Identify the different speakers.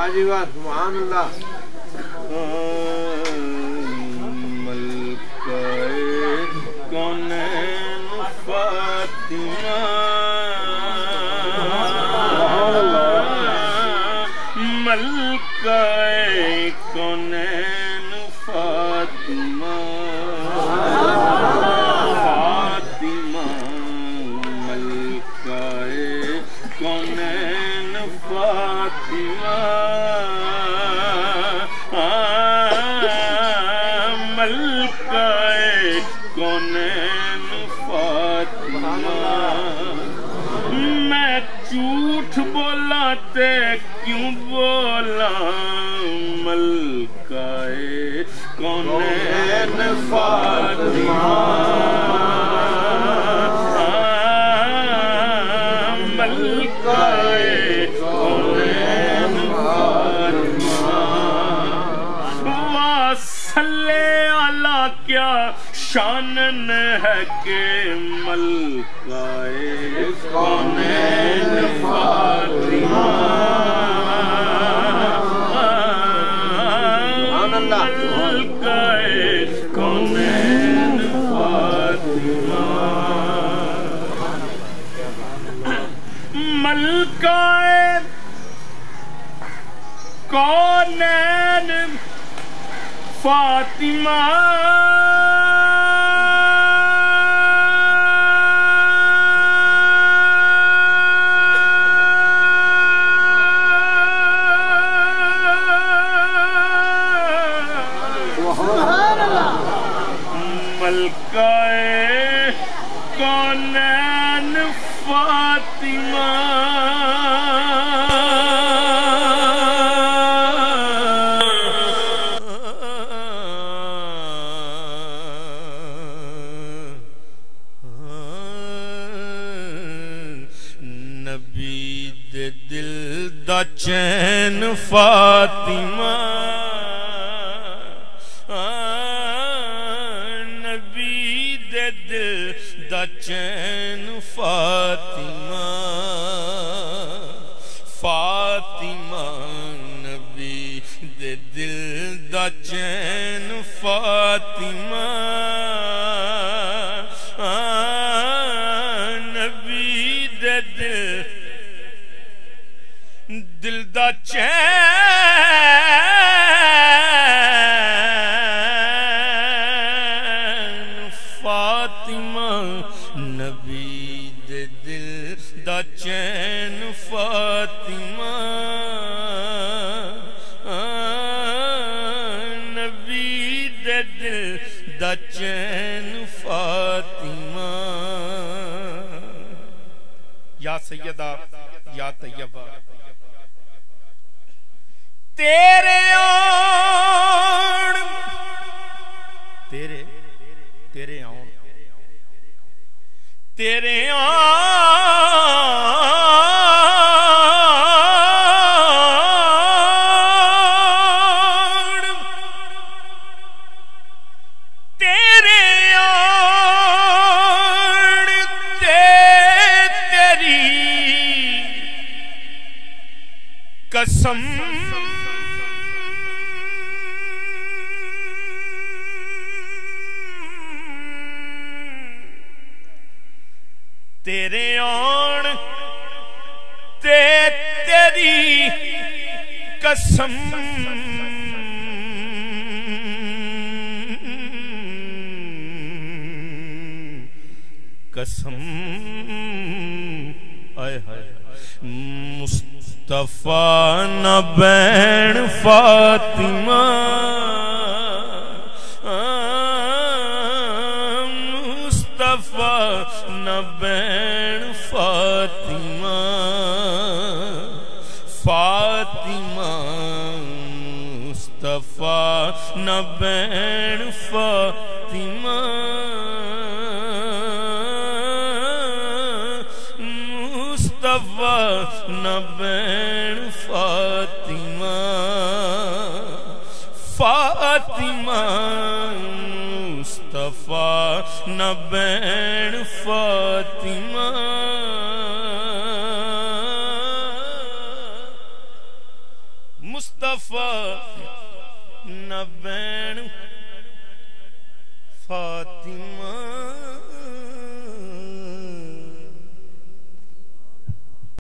Speaker 1: واہ جی واہ سبحان اللہ
Speaker 2: ملکہ کونین فاطمہ ملکہ کونین فاطمہ فاطمہ ملکہ کونین فاطمہ ملکہ کونین فاطمہ میں جھوٹ بولا تے کیوں بولا ملکہ کونین فاطمہ ملکہ کونین فاطمہ وصلے علی کیا شان ہے کہ ملکہ کونین فاطمہ ملکہ کونین فاطمہ ملکہ کونین فاطمہ ملکہ کونین فاطمہ نبی دے دل دا چین فاطمہ دا چین فاطمہ فاطمہ نبی دے دل دا چین فاطمہ نبی دے دل دا چین فاطمہ نبی دے دل دا چین فاطمہ نبی دے دل دا چین فاطمہ یا سیدہ یا طیبہ تیرے آن تیرے آن تیرے آن تیرے آن تیری قسم تیرے آن تیری قسم قسم آئے ہائے مصطفیٰ نہ بین فاطمہ مصطفیٰ نہ بین فاطمہ فاطمہ مصطفیٰ نہ بین فاطمہ مصطفیٰ نہ بین فاطمہ فاطمہ مصطفیٰ نہ بین فاطمہ مصطفیٰ نہ بین فاطمہ